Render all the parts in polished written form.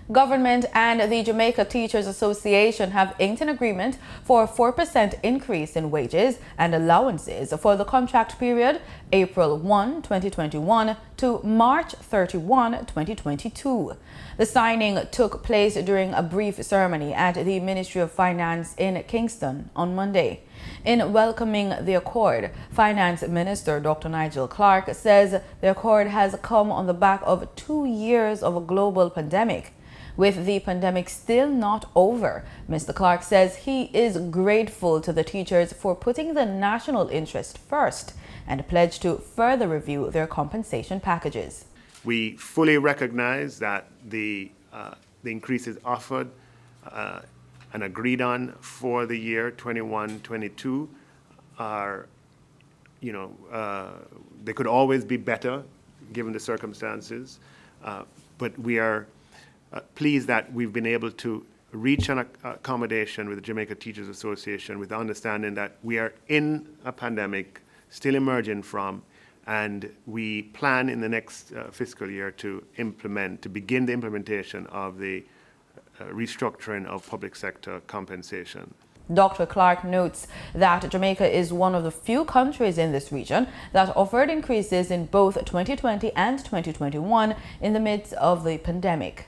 Government and the Jamaica Teachers Association have inked an agreement for a 4% increase in wages and allowances for the contract period April 1, 2021 to March 31, 2022. The signing took place during a brief ceremony at the Ministry of Finance in Kingston on Monday. In welcoming the accord, Finance Minister Dr. Nigel Clark says the accord has come on the back of 2 years of a global pandemic. With the pandemic still not over, Mr. Clark says he is grateful to the teachers for putting the national interest first and pledged to further review their compensation packages. We fully recognize that the increases offered and agreed on for the year 21-22 are, they could always be better given the circumstances, but we are pleased that we've been able to reach an accommodation with the Jamaica Teachers Association with the understanding that we are in a pandemic, still emerging from, and we plan in the next fiscal year to begin the implementation of the restructuring of public sector compensation. Dr. Clark notes that Jamaica is one of the few countries in this region that offered increases in both 2020 and 2021 in the midst of the pandemic.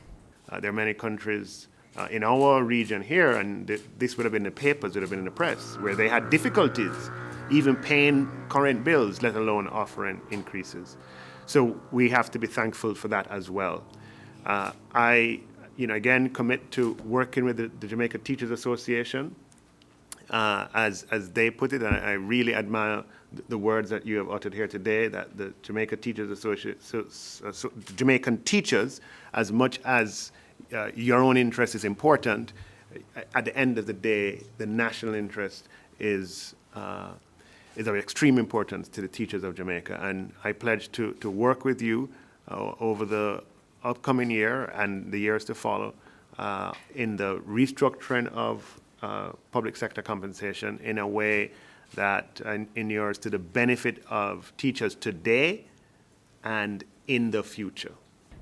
There are many countries in our region here, and this would have been in the papers, would have been in the press, where they had difficulties even paying current bills, let alone offering increases. So we have to be thankful for that as well. I again commit to working with the Jamaica Teachers Association, as they put it, and I really admire the words that you have uttered here today, that the Jamaica Teachers Association, Jamaican teachers, as much as your own interest is important, at the end of the day, the national interest is of extreme importance to the teachers of Jamaica. And I pledge to work with you over the upcoming year and the years to follow in the restructuring of public sector compensation in a way that inures to the benefit of teachers today and in the future.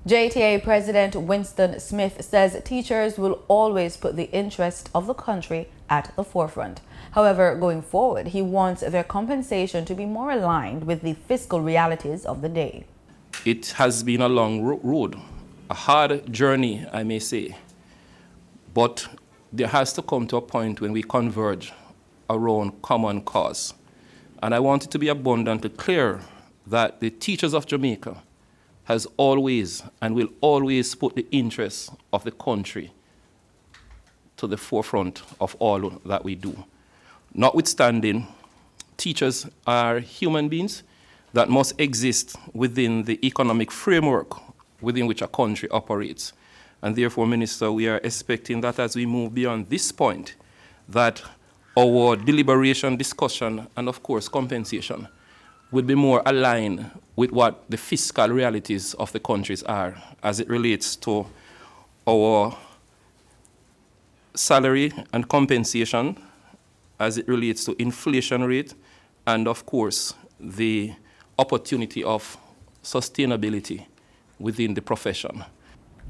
JTA President Winston Smith says teachers will always put the interest of the country at the forefront. However, going forward, he wants their compensation to be more aligned with the fiscal realities of the day. It has been a long road, a hard journey, I may say, but there has to come to a point when we converge around common cause. And I want it to be abundantly clear that the teachers of Jamaica has always and will always put the interests of the country to the forefront of all that we do. Notwithstanding, teachers are human beings that must exist within the economic framework within which a country operates. And therefore, Minister, we are expecting that as we move beyond this point, that our deliberation, discussion, and of course compensation would be more aligned with what the fiscal realities of the countries are as it relates to our salary and compensation, as it relates to inflation rate, and of course the opportunity of sustainability within the profession.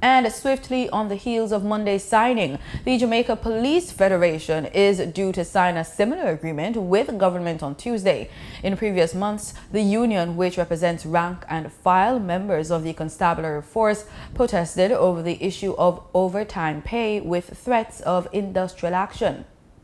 And swiftly on the heels of Monday's signing, the Jamaica Police Federation is due to sign a similar agreement with government on Tuesday. In previous months, the union, which represents rank and file members of the constabulary force, protested over the issue of overtime pay with threats of industrial action.